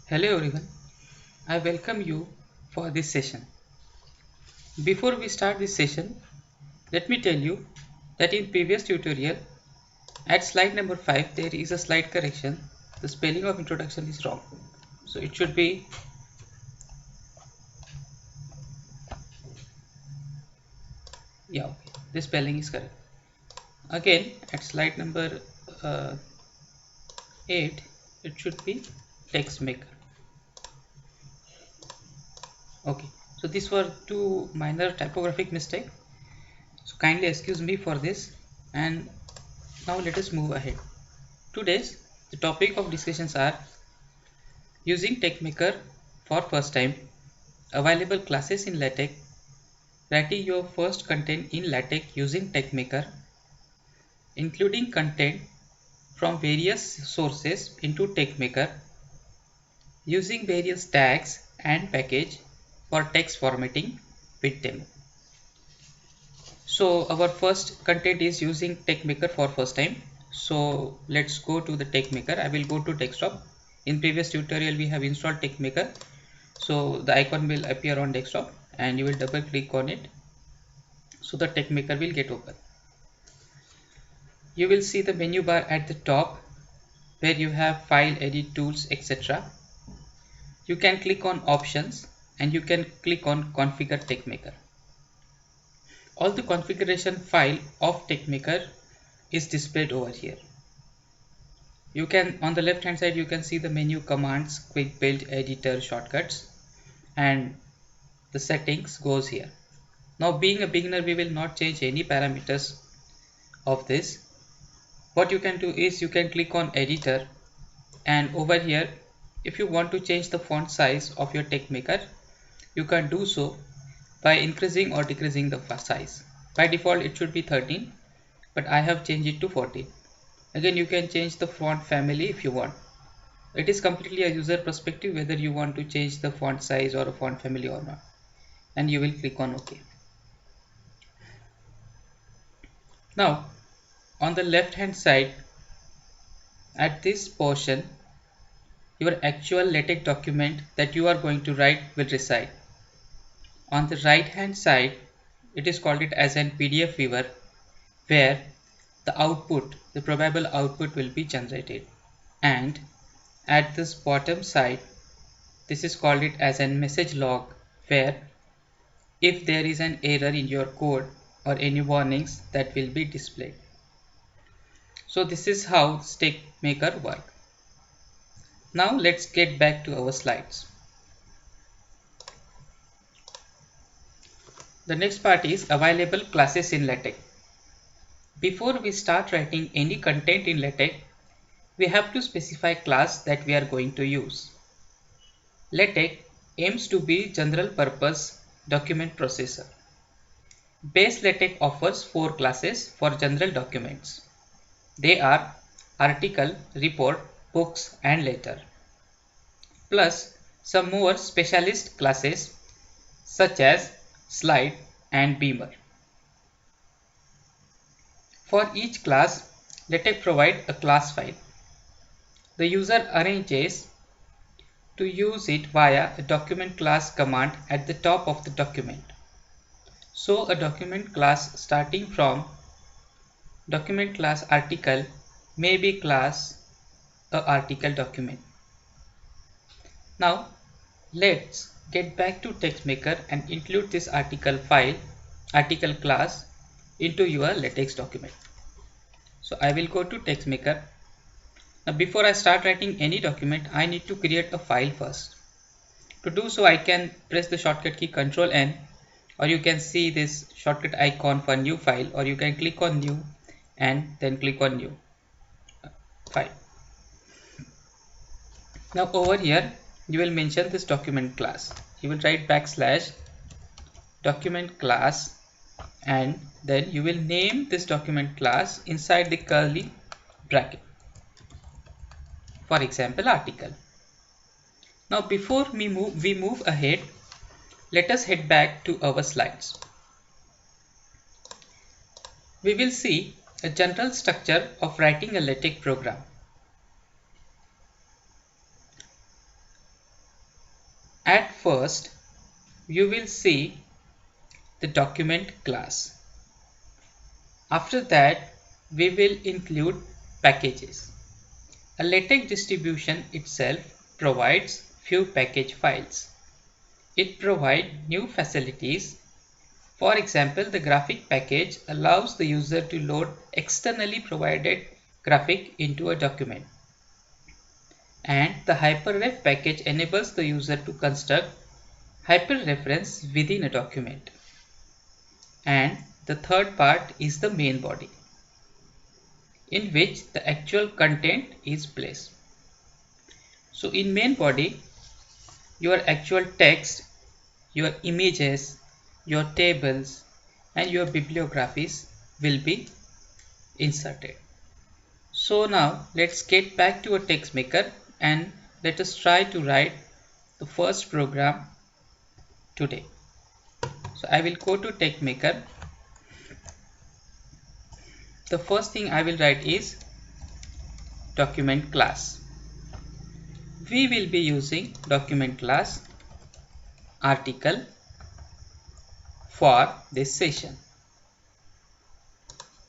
Hello everyone, I welcome you for this session. Before we start this session, let me tell you that in previous tutorial at slide number 5 there is a slide correction. The spelling of introduction is wrong. So it should be okay. The spelling is correct. Again at slide number 8 it should be text maker. Okay. So these were two minor typographic mistake. So kindly excuse me for this and now let us move ahead. Today's the topic of discussions are using TeXmaker for first time, available classes in LaTeX, writing your first content in LaTeX using TeXmaker, including content from various sources into TeXmaker, using various tags and package for text formatting with demo. So our first content is using TeXmaker for first time. So let's go to the TeXmaker. I will go to desktop. In previous tutorial we have installed TeXmaker. So the icon will appear on desktop and you will double click on it. So the TeXmaker will get open. You will see the menu bar at the top where you have file, edit, tools, etc. You can click on options and you can click on configure TeXmaker. All the configuration file of TeXmaker is displayed over here. You can on the left hand side you can see the menu commands, quick build, editor, shortcuts, and the settings goes here. Now being a beginner we will not change any parameters of this. What you can do is you can click on editor and over here if you want to change the font size of your TeXmaker you can do so by increasing or decreasing the size. By default it should be 13 but I have changed it to 14. Again you can change the font family if you want. It is completely a user perspective whether you want to change the font size or a font family or not, and you will click on OK. Now on the left hand side at this portion your actual LaTeX document that you are going to write will reside. On the right hand side it is called it as an PDF viewer where the output, the probable output will be generated, and at this bottom side this is called it as a message log where if there is an error in your code or any warnings that will be displayed. So this is how TeXmaker works. Now let's get back to our slides. The next part is available classes in LaTeX. Before we start writing any content in LaTeX, we have to specify class that we are going to use. LaTeX aims to be general purpose document processor. Base LaTeX offers 4 classes for general documents. They are article, report, books and letter, plus some more specialist classes such as slide and beamer. For each class, LaTeX provides a class file. The user arranges to use it via a document class command at the top of the document. So a document class starting from document class article may be class a article document. Now let's get back to TeXmaker and include this article file, article class into your LaTeX document. So I will go to TeXmaker. Now before I start writing any document, I need to create a file first. To do so, I can press the shortcut key Ctrl N, or you can see this shortcut icon for new file, or you can click on new and then click on new file. Now over here you will mention this document class. You will write backslash document class and then you will name this document class inside the curly bracket. For example, article. Now before we move ahead, let us head back to our slides. We will see a general structure of writing a LaTeX program. At first, you will see the document class. After that, we will include packages. A LaTeX distribution itself provides few package files. It provides new facilities. For example, the graphic package allows the user to load externally provided graphic into a document. And the hyperref package enables the user to construct hyperreference within a document. And the third part is the main body, in which the actual content is placed. So in main body, your actual text, your images, your tables and your bibliographies will be inserted. So now let's get back to a TextMaker and let us try to write the first program today. So I will go to TextMaker. The first thing I will write is document class. We will be using document class article for this session.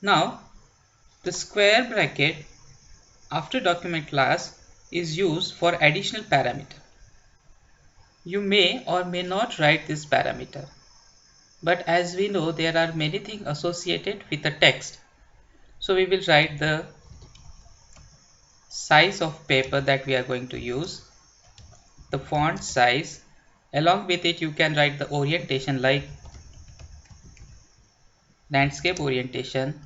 Now the square bracket after document class is used for additional parameter. You may or may not write this parameter, but as we know there are many things associated with the text. So we will write the size of paper that we are going to use, the font size, along with it you can write the orientation like landscape orientation.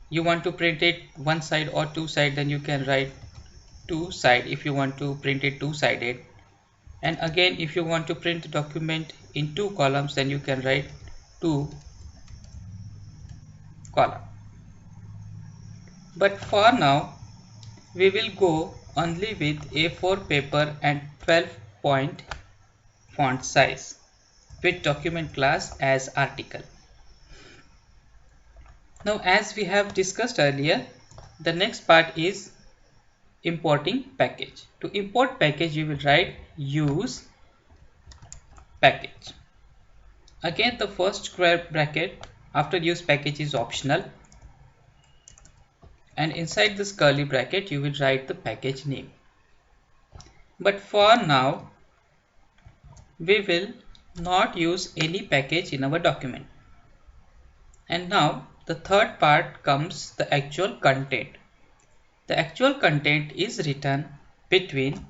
You want to print it one side or two side, then you can write two side if you want to print it two-sided. And again, if you want to print the document in two columns, then you can write two column. But for now, we will go only with A4 paper and 12-point font size with document class as article. Now, as we have discussed earlier, the next part is importing package. To import package, you will write use package. Again, the first square bracket after use package is optional, and inside this curly bracket you will write the package name. But for now, we will not use any package in our document. And now the third part comes the actual content. The actual content is written between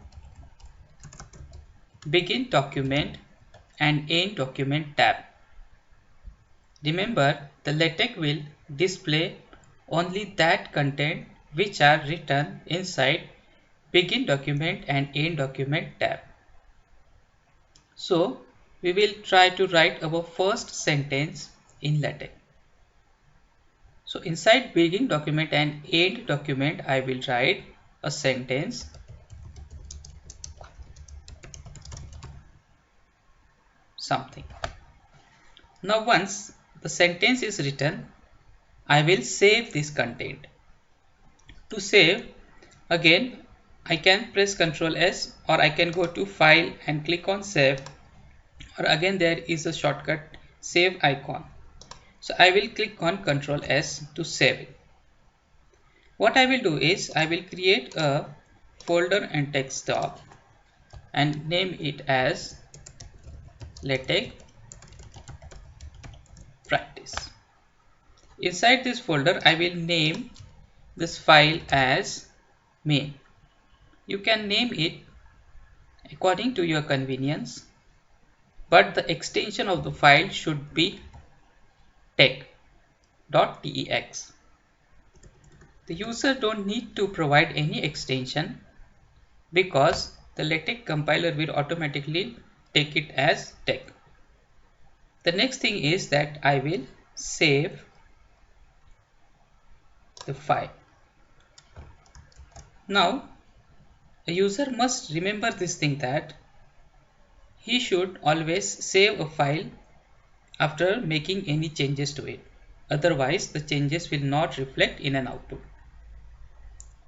begin document and end document tab. Remember, the LaTeX will display only that content which are written inside begin document and end document tab. So we will try to write our first sentence in LaTeX. So inside begin document and end document, I will write a sentence. Something. Now once the sentence is written, I will save this content. To save, again I can press Ctrl S, or I can go to file and click on save, or again there is a shortcut save icon. So I will click on Ctrl S to save it. What I will do is I will create a folder and desktop and name it as LaTeX practice. Inside this folder, I will name this file as main. You can name it according to your convenience, but the extension of the file should be tex.tex. The user don't need to provide any extension because the LaTeX compiler will automatically take it as tex. The next thing is that I will save the file. Now a user must remember this thing, that he should always save a file after making any changes to it. Otherwise the changes will not reflect in an output.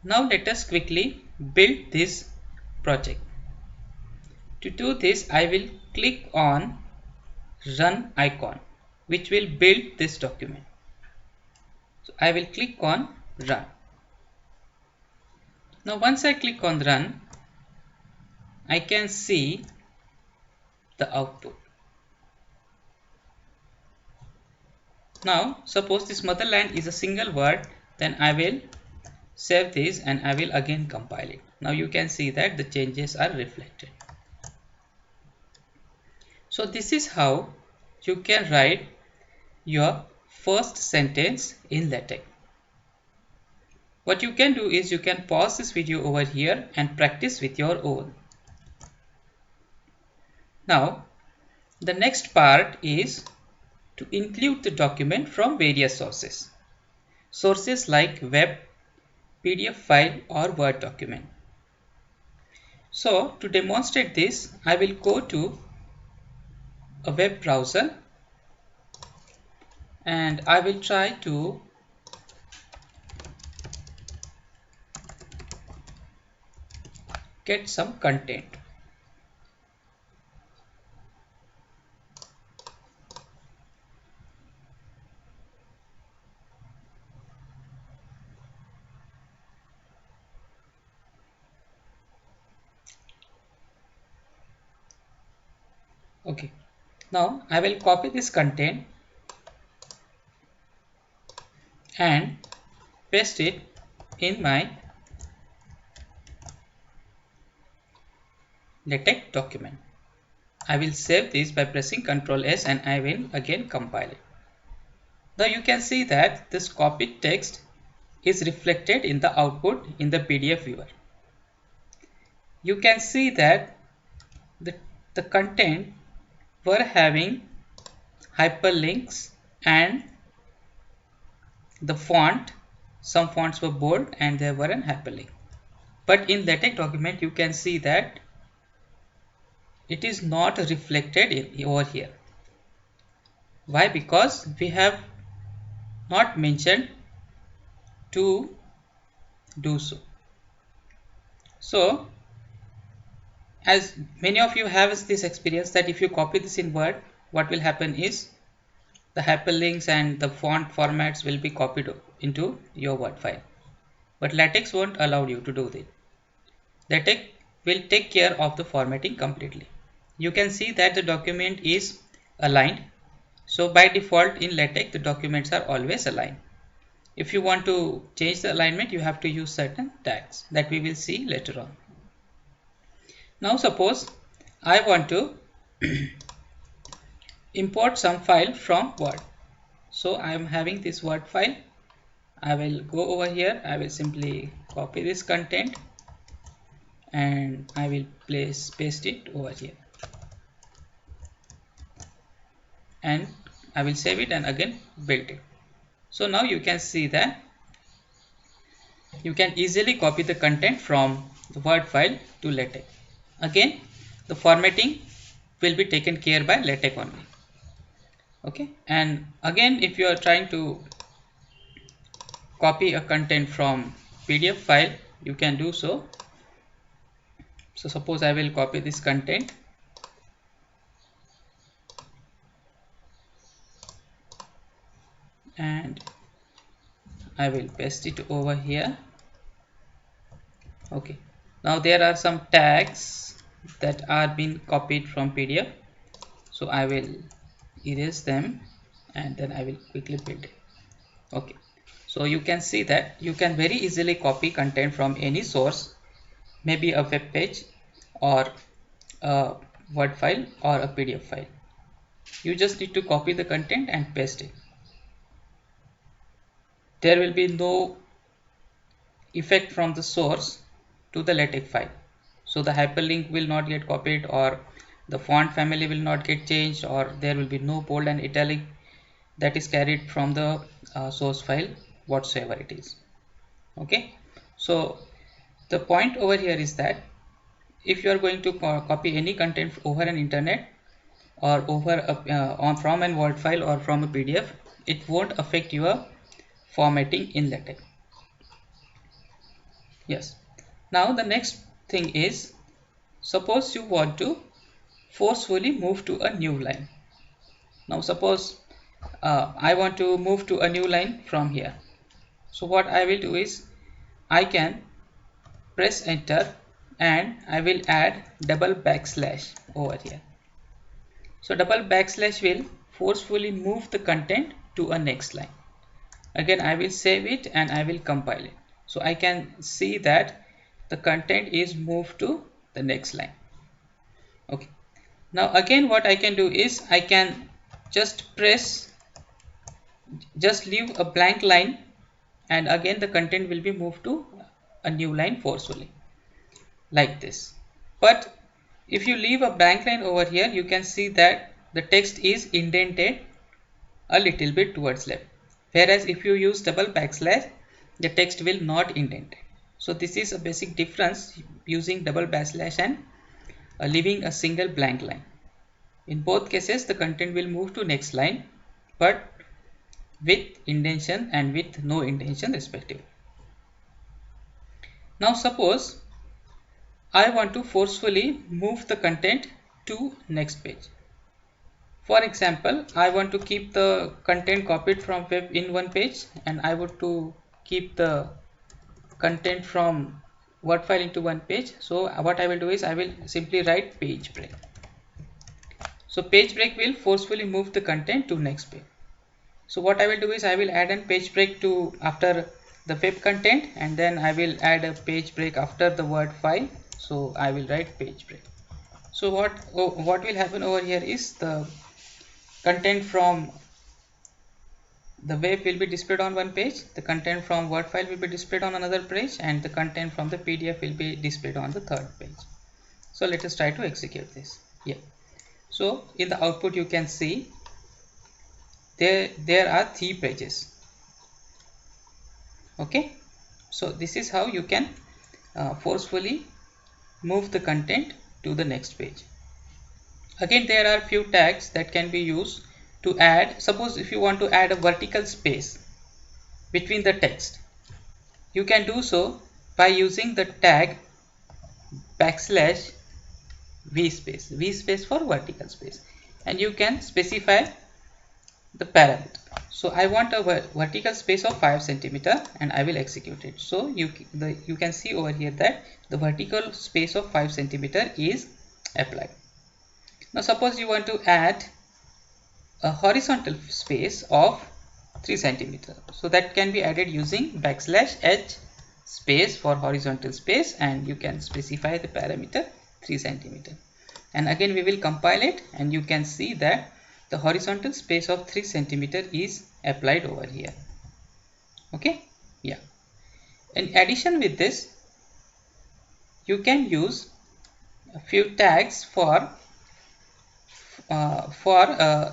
Now let us quickly build this project. To do this, I will click on run icon, which will build this document. So I will click on run. Now once I click on run, I can see the output. Now suppose this motherland is a single word, then I will save this and I will again compile it. Now you can see that the changes are reflected. So this is how you can write your first sentence in LaTeX. What you can do is you can pause this video over here and practice with your own. Now the next part is to include the document from various sources. Sources like web, PDF file or Word document. So to demonstrate this, I will go to a web browser and I will try to get some content. Okay, now I will copy this content and paste it in my LaTeX document. I will save this by pressing Ctrl S and I will again compile it. Now you can see that this copied text is reflected in the output in the PDF viewer. You can see that the content were having hyperlinks and the font, some fonts were bold and there were an hyperlink. But in LaTeX document you can see that it is not reflected over here. Why? Because we have not mentioned to do so. So as many of you have this experience that if you copy this in Word, what will happen is the hyperlinks and the font formats will be copied into your Word file. But LaTeX won't allow you to do that. LaTeX will take care of the formatting completely. You can see that the document is aligned. So by default in LaTeX, the documents are always aligned. If you want to change the alignment, you have to use certain tags that we will see later on. Now suppose I want to import some file from Word. So I am having this Word file. I will go over here. I will simply copy this content and I will paste it over here. And I will save it and again build it. So now you can see that you can easily copy the content from the Word file to LaTeX. Again, the formatting will be taken care by LaTeX only. Okay, and again if you are trying to copy a content from PDF file, you can do so. So suppose I will copy this content and I will paste it over here. Okay, now there are some tags that are being copied from PDF, so I will erase them and then I will quickly build it. Okay, so you can see that you can very easily copy content from any source, maybe a web page or a Word file or a PDF file. You just need to copy the content and paste it. There will be no effect from the source to the LaTeX file. So the hyperlink will not get copied or the font family will not get changed or there will be no bold and italic that is carried from the source file whatsoever it is. Okay, so the point over here is that if you are going to copy any content over an internet or over from an Word file or from a PDF, it won't affect your formatting in LaTeX. Yes, now the next thing is, suppose you want to forcefully move to a new line. Now suppose I want to move to a new line from here. So what I will do is I can press enter and I will add double backslash over here. So double backslash will forcefully move the content to a next line. Again I will save it and I will compile it. So I can see that the content is moved to the next line. Okay. Now again what I can do is I can just leave a blank line and again the content will be moved to a new line forcefully like this. But if you leave a blank line over here, you can see that the text is indented a little bit towards left, whereas if you use double backslash, the text will not indent. So this is a basic difference using double backslash and leaving a single blank line. In both cases the content will move to next line, but with indentation and with no indentation respectively. Now suppose I want to forcefully move the content to next page. For example, I want to keep the content copied from web in one page and I want to keep the content from Word file into one page. So what I will do is I will simply write page break. So page break will forcefully move the content to next page. So what I will do is I will add a page break to after the web content and then I will add a page break after the Word file. So I will write page break. So what will happen over here is the content from the web will be displayed on one page, the content from Word file will be displayed on another page, and the content from the PDF will be displayed on the third page. So let us try to execute this. Yeah. So in the output you can see there are 3 pages. Okay. So this is how you can forcefully move the content to the next page. Again, there are few tags that can be used to add. Suppose if you want to add a vertical space between the text, you can do so by using the tag backslash v space for vertical space, and you can specify the parameter. So I want a vertical space of 5 centimeter and I will execute it. So you can see over here that the vertical space of 5 centimeter is applied. Now suppose you want to add a horizontal space of 3 centimeter. So that can be added using backslash h space for horizontal space and you can specify the parameter 3 centimeter. And again we will compile it and you can see that the horizontal space of 3 centimeter is applied over here. Okay. Yeah. In addition with this, you can use a few tags for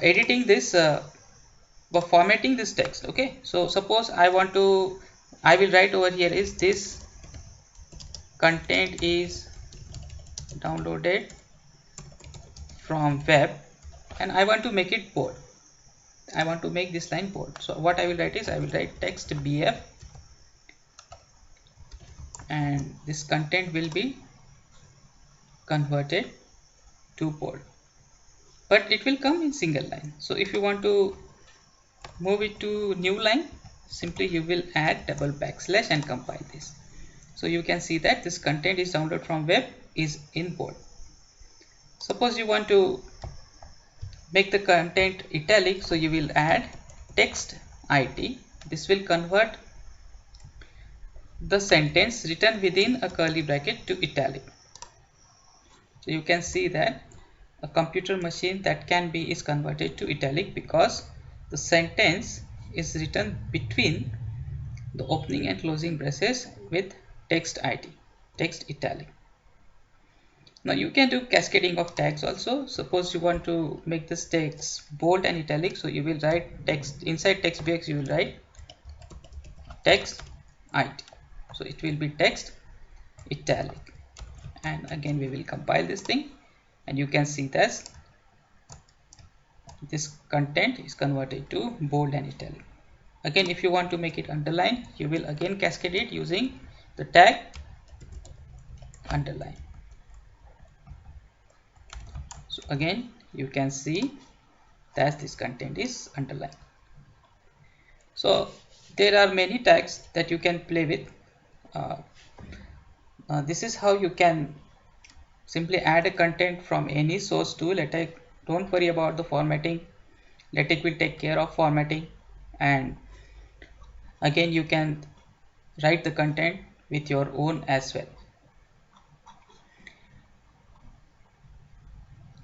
editing this for formatting this text. Okay. So suppose I will write over here is this content is downloaded from web and I want to make it bold. I want to make this line bold. So what I will write is I will write text BF and this content will be converted to bold, but it will come in single line. So if you want to move it to new line, simply you will add double backslash and compile this. So you can see that this content is downloaded from web is in bold. Suppose you want to make the content italic, so you will add text it. This will convert the sentence written within a curly bracket to italic. So you can see that a computer machine that can be is converted to italic because the sentence is written between the opening and closing braces with text italic. Now you can do cascading of tags also. Suppose you want to make this text bold and italic, so you will write text inside text box, you will write text it. So it will be text italic, and again we will compile this thing and you can see that this content is converted to bold and italic. Again, if you want to make it underline, you will again cascade it using the tag underline. So again you can see that this content is underlined. So there are many tags that you can play with. uh, this is how you can simply add a content from any source to LaTeX. Don't worry about the formatting. LaTeX will take care of formatting, and again you can write the content with your own as well.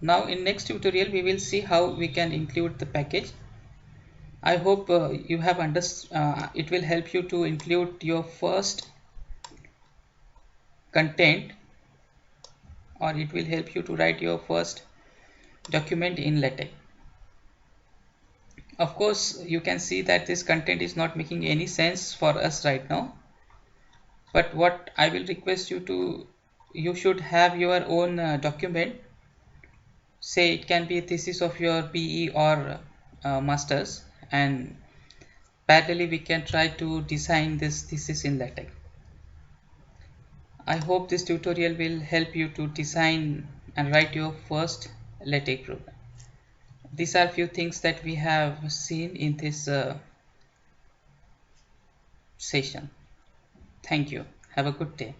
Now in next tutorial we will see how we can include the package. I hope you have understood. It will help you to include your first content, or it will help you to write your first document in LaTeX. Of course you can see that this content is not making any sense for us right now, but what I will request you to, you should have your own document. Say it can be a thesis of your PE or masters, and parallelly we can try to design this thesis in LaTeX. I hope this tutorial will help you to design and write your first LaTeX program. These are few things that we have seen in this session. Thank you. Have a good day.